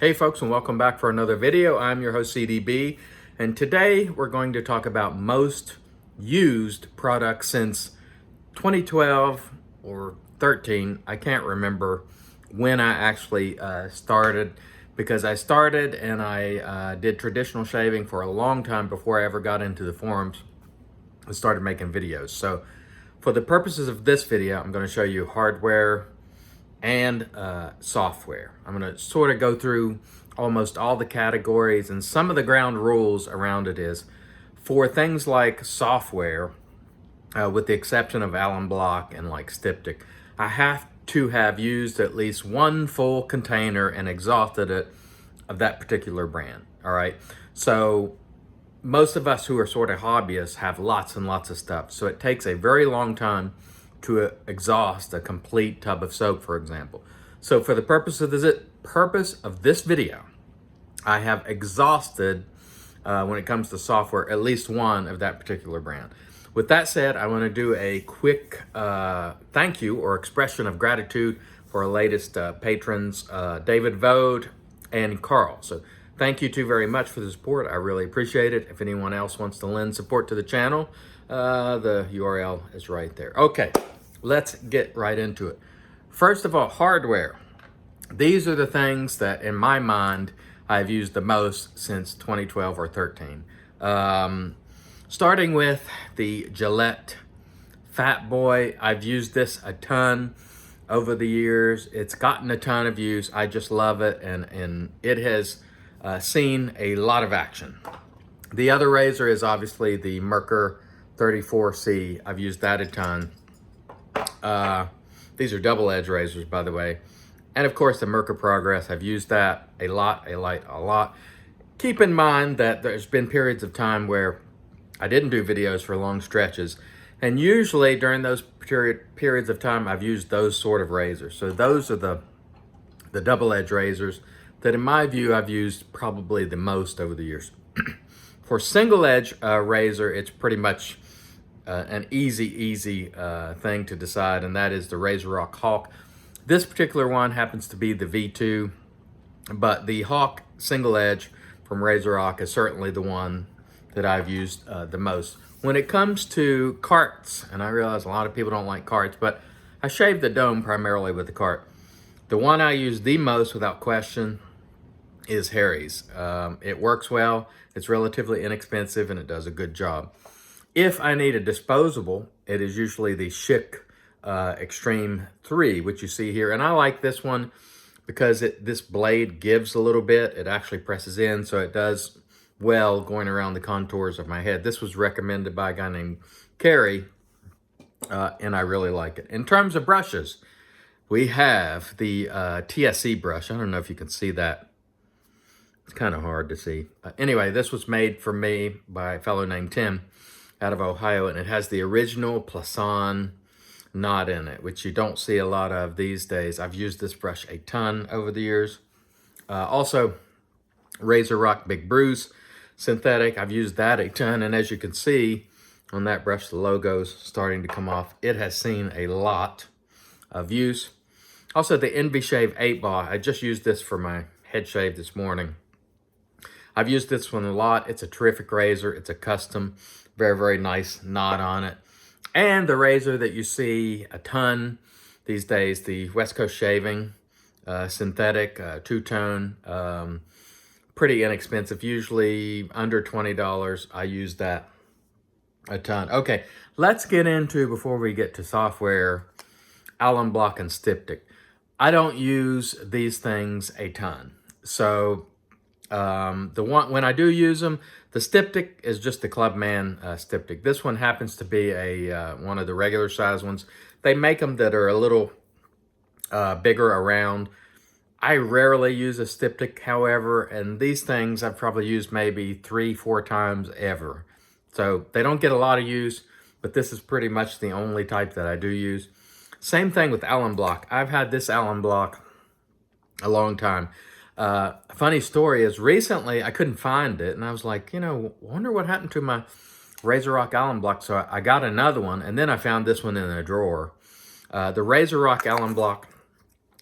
Hey folks, and welcome back for another video. I'm your host CDB, and today we're going to talk about most used products since 2012 or 13. I can't remember when I actually started, because I started and I did traditional shaving for a long time before I ever got into the forums and started making videos. So for the purposes of this video, I'm going to show you hardware and software. I'm going to sort of go through almost all the categories, and some of the ground rules around it is for things like software, with the exception of alum block and like Styptic, I have to have used at least one full container and exhausted it of that particular brand. All right, so most of us who are sort of hobbyists have lots and lots of stuff, so it takes a very long time to exhaust a complete tub of soap, for example. So for the purpose of this video, I have exhausted, when it comes to software, at least one of that particular brand. With that said, I want to do a quick thank you or expression of gratitude for our latest patrons, David Vode and Carl. So thank you two very much for the support. I really appreciate it. If anyone else wants to lend support to the channel, the URL is right there. Okay, let's get right into it. First of all, hardware. These are the things that, in my mind, I've used the most since 2012 or 13. Starting with the Gillette Fat Boy. I've used this a ton over the years. It's gotten a ton of use. I just love it, and it has seen a lot of action. The other razor is obviously the Merkur 34C. I've used that a ton. These are double edge razors, by the way. And of course the Merkur Progress. I've used that a lot. Keep in mind that there's been periods of time where I didn't do videos for long stretches. And usually during those periods of time, I've used those sort of razors. So those are the double edge razors that, in my view, I've used probably the most over the years. For single edge razor, it's pretty much an easy thing to decide, and that is the RazoRock Hawk. This particular one happens to be the V2, but the Hawk single edge from RazoRock is certainly the one that I've used the most. When it comes to carts, and I realize a lot of people don't like carts, but I shave the dome primarily with the cart. The one I use the most, without question, is Harry's. It works well, it's relatively inexpensive, and it does a good job. If I need a disposable, it is usually the Schick Extreme 3, which you see here. And I like this one because this blade gives a little bit. It actually presses in, so it does well going around the contours of my head. This was recommended by a guy named Kerry, and I really like it. In terms of brushes, we have the TSC brush. I don't know if you can see that. It's kind of hard to see. Anyway, this was made for me by a fellow named Tim out of Ohio, and it has the original Plasan knot in it, which you don't see a lot of these days. I've used this brush a ton over the years. Also, RazoRock Big Bruce synthetic. I've used that a ton, and as you can see on that brush, the logo's starting to come off. It has seen a lot of use. Also, the Envy Shave 8 Ball. I just used this for my head shave this morning. I've used this one a lot. It's a terrific razor. It's a custom, very nice knot on it. And the razor that you see a ton these days, the West Coast Shaving synthetic two-tone, pretty inexpensive, usually under $20. I use that a ton. Okay, let's get into, before we get to software, alum block and Styptic. I don't use these things a ton. So when I do use them, the Styptic is just the Clubman Styptic. This one happens to be one of the regular size ones. They make them that are a little bigger around. I rarely use a Styptic, however, and these things I've probably used maybe 3-4 times ever. So they don't get a lot of use, but this is pretty much the only type that I do use. Same thing with alum block. I've had this alum block a long time. Funny story is, recently I couldn't find it, and I was like, wonder what happened to my RazoRock alum block. So I got another one, and then I found this one in a drawer. The RazoRock alum block,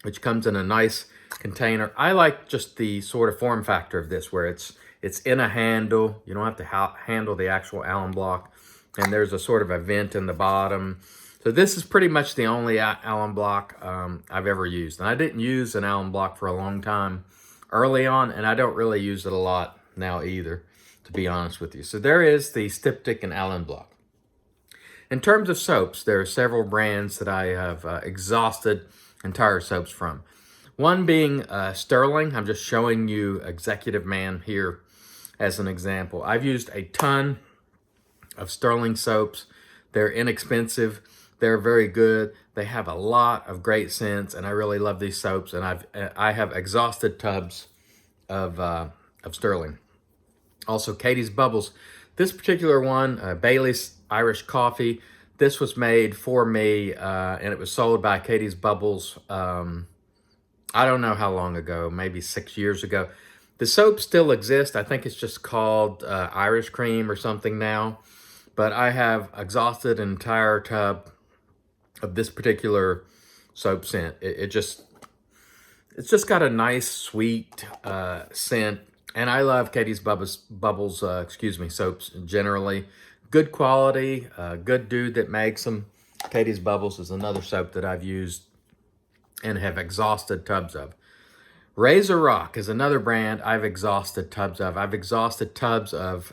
which comes in a nice container. I like just the sort of form factor of this, where it's in a handle. You don't have to handle the actual alum block, and there's a sort of a vent in the bottom. So this is pretty much the only alum block I've ever used. And I didn't use an alum block for a long time early on, and I don't really use it a lot now either, to be honest with you. So there is the Styptic and alum block. In terms of soaps, there are several brands that I have exhausted entire soaps from. One being Sterling. I'm just showing you Executive Man here as an example. I've used a ton of Sterling soaps. They're inexpensive. They're very good. They have a lot of great scents, and I really love these soaps. And I have exhausted tubs of Sterling. Also, Katie's Bubbles. This particular one, Bailey's Irish Coffee. This was made for me, and it was sold by Katie's Bubbles. I don't know how long ago, maybe 6 years ago. The soap still exists. I think it's just called Irish Cream or something now. But I have exhausted an entire tub of this particular soap scent. It's just got a nice, sweet scent. And I love Katie's Bubbles, soaps generally. Good quality, good dude that makes them. Katie's Bubbles is another soap that I've used and have exhausted tubs of. Razor Rock is another brand I've exhausted tubs of. I've exhausted tubs of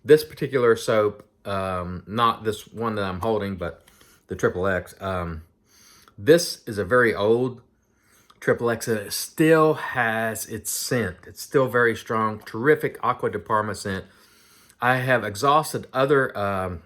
this particular soap, not this one that I'm holding, but the XXX. This is a very old XXX, and it still has its scent. It's still very strong, terrific Aqua de Parma scent. I have exhausted other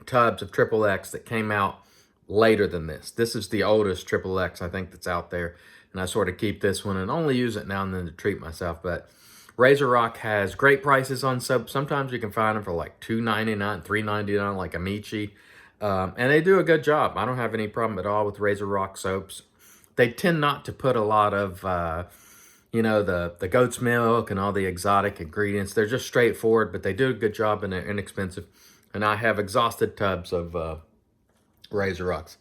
tubs of XXX that came out later than this. This is the oldest XXX I think that's out there, and I sort of keep this one and only use it now and then to treat myself. But Razor Rock has great prices on soap. Sometimes you can find them for like $2.99, $3.99, like Amici. And they do a good job. I don't have any problem at all with Razor Rock soaps. They tend not to put a lot of, the goat's milk and all the exotic ingredients. They're just straightforward, but they do a good job and they're inexpensive. And I have exhausted tubs of Razor Rocks.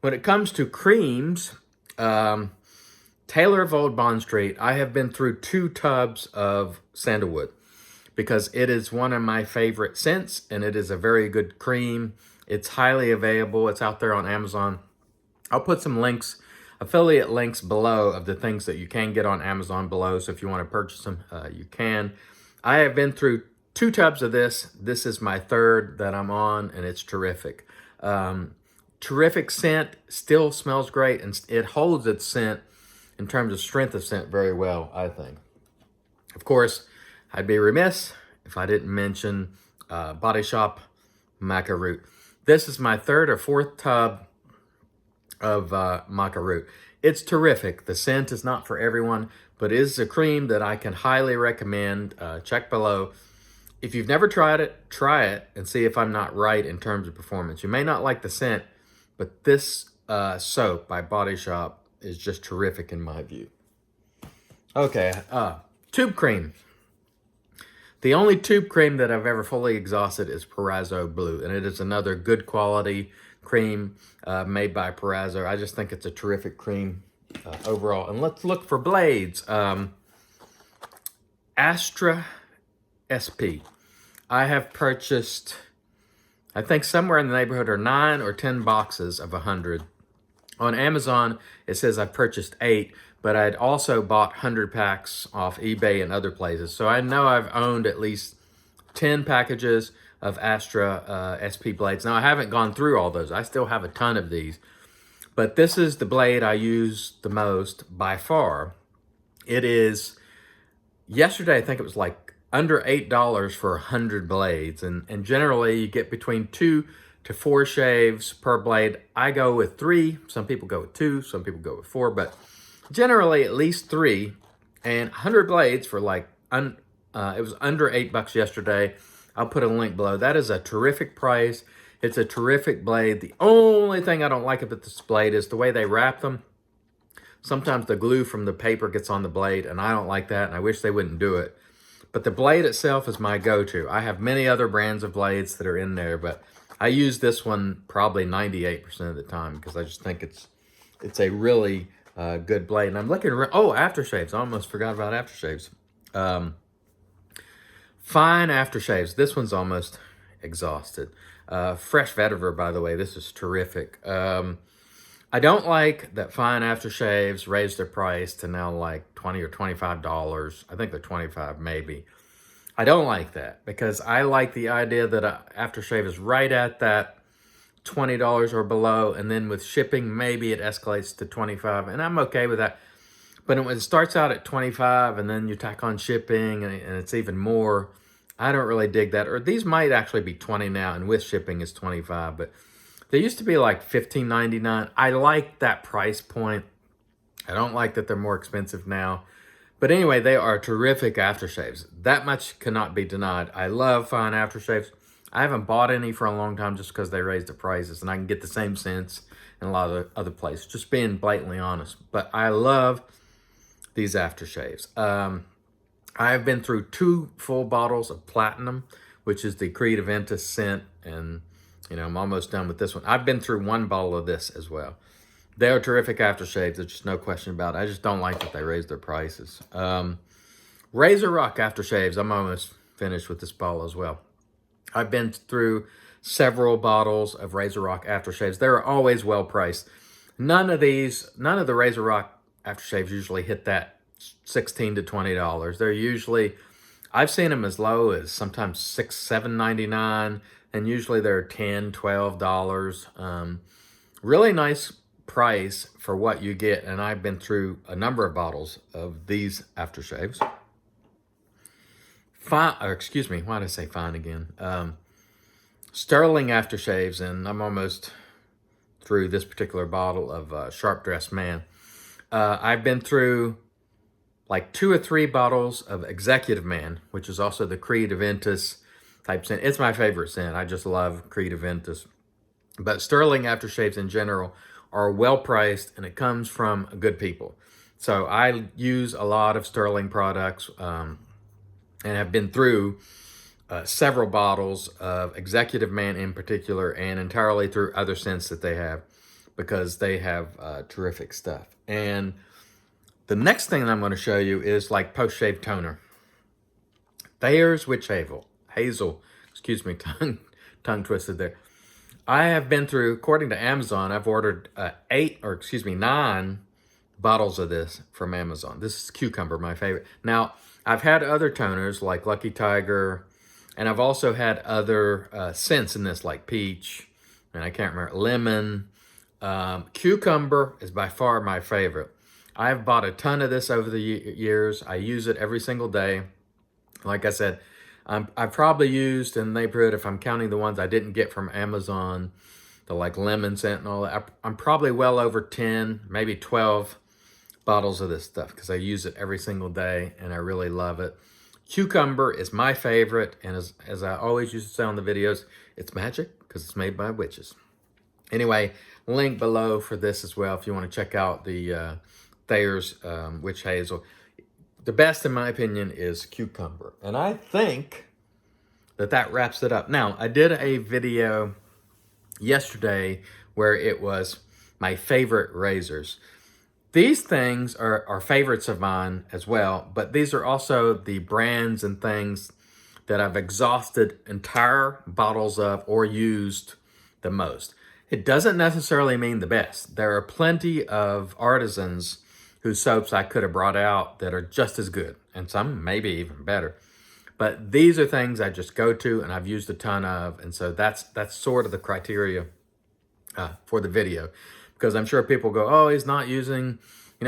When it comes to creams, Taylor of Old Bond Street, I have been through 2 tubs of Sandalwood because it is one of my favorite scents, and it is a very good cream. It's highly available. It's out there on Amazon. I'll put some links, affiliate links below of the things that you can get on Amazon below. So if you want to purchase them, you can. I have been through 2 tubs of this. This is my 3rd that I'm on, and it's terrific. Terrific scent, still smells great, and it holds its scent in terms of strength of scent very well, I think. Of course, I'd be remiss if I didn't mention Body Shop Maca Root. This is my 3rd or 4th tub of Maca Root. It's terrific. The scent is not for everyone, but it is a cream that I can highly recommend. Check below. If you've never tried it, try it and see if I'm not right in terms of performance. You may not like the scent, but this soap by Body Shop is just terrific in my view. Okay, tube cream. The only tube cream that I've ever fully exhausted is Perazzo Blue, and it is another good quality cream made by Perazzo. I just think it's a terrific cream overall. And let's look for blades. Astra SP. I have purchased, I think somewhere in the neighborhood are 9 or 10 boxes of 100. On Amazon, it says I've purchased 8, but I'd also bought 100 packs off eBay and other places. So I know I've owned at least 10 packages of Astra SP blades. Now, I haven't gone through all those. I still have a ton of these. But this is the blade I use the most by far. It is, yesterday I think it was like under $8 for 100 blades. And generally you get between 2 to 4 shaves per blade. I go with 3. Some people go with 2. Some people go with 4. But generally at least 3. And 100 blades for like, it was under $8 yesterday. I'll put a link below. That is a terrific price. It's a terrific blade. The only thing I don't like about this blade is the way they wrap them. Sometimes the glue from the paper gets on the blade, and I don't like that, and I wish they wouldn't do it. But the blade itself is my go-to. I have many other brands of blades that are in there, but I use this one probably 98% of the time because I just think it's a really good blade. And I'm looking around. Oh, aftershaves. I almost forgot about aftershaves. Fine aftershaves. This one's almost exhausted. Fresh vetiver, by the way. This is terrific. I don't like that fine aftershaves raised their price to now like $20 or $25. I think they're $25 maybe. I don't like that because I like the idea that aftershave is right at that $20 or below, and then with shipping, maybe it escalates to $25, and I'm okay with that. But when it starts out at $25 and then you tack on shipping and it's even more, I don't really dig that. Or these might actually be $20 now, and with shipping is $25, but they used to be like $15.99. I like that price point. I don't like that they're more expensive now. But anyway, they are terrific aftershaves. That much cannot be denied. I love fine aftershaves. I haven't bought any for a long time just because they raised the prices, and I can get the same scents in a lot of other places, just being blatantly honest. But I love these aftershaves. I've been through 2 full bottles of Platinum, which is the Creed Aventus scent, and I'm almost done with this one. I've been through 1 bottle of this as well. They are terrific aftershaves. There's just no question about it. I just don't like that they raised their prices. Razor Rock aftershaves. I'm almost finished with this bottle as well. I've been through several bottles of Razor Rock aftershaves. They're always well priced. None of the Razor Rock aftershaves usually hit that $16 to $20. They're usually, I've seen them as low as sometimes $6, $7.99, and usually they're $10, $12. Really nice price for what you get, and I've been through a number of bottles of these aftershaves. Fine, or excuse me, why did I say fine again? Sterling aftershaves, and I'm almost through this particular bottle of Sharp Dressed Man. I've been through like 2 or 3 bottles of Executive Man, which is also the Creed Aventus type scent. It's my favorite scent. I just love Creed Aventus. But Sterling aftershaves in general are well priced, and it comes from good people. So I use a lot of Sterling products, and have been through several bottles of Executive Man in particular, and entirely through other scents that they have, because they have terrific stuff. And the next thing that I'm going to show you is like post-shave toner. Thayer's Witch Hazel, excuse me, tongue twisted there. I have been through, according to Amazon, I've ordered 9 bottles of this from Amazon. This is Cucumber, my favorite. Now, I've had other toners like Lucky Tiger, and I've also had other scents in this like Peach, and I can't remember, Lemon. Cucumber is by far my favorite. I've bought a ton of this over the years. I use it every single day. Like I said, I've probably used in the neighborhood, if I'm counting the ones I didn't get from Amazon, the like lemon scent and all that, I'm probably well over 10, maybe 12 bottles of this stuff, because I use it every single day and I really love it. Cucumber is my favorite, and as I always used to say on the videos, it's magic because it's made by witches. Anyway, link below for this as well if you want to check out the Thayer's Witch Hazel. The best, in my opinion, is Cucumber. And I think that wraps it up. Now, I did a video yesterday where it was my favorite razors. These things are favorites of mine as well, but these are also the brands and things that I've exhausted entire bottles of or used the most. It doesn't necessarily mean the best. There are plenty of artisans whose soaps I could have brought out that are just as good, and some maybe even better. But these are things I just go to and I've used a ton of, and so that's sort of the criteria for the video. Because I'm sure people go, oh, he's not using,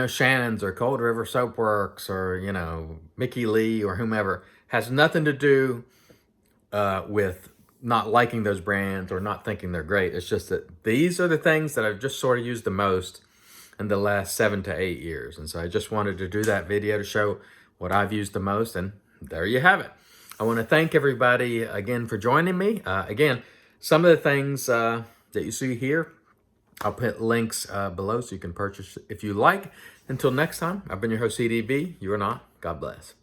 Shannon's or Cold River Soap Works or, Mickey Lee or whomever. Has nothing to do with not liking those brands or not thinking they're great. It's just that these are the things that I've just sort of used the most in the last 7 to 8 years. And so I just wanted to do that video to show what I've used the most, and there you have it. I want to thank everybody again for joining me. Again, some of the things that you see here, I'll put links below so you can purchase if you like. Until next time, I've been your host, CDB. You are not. God bless.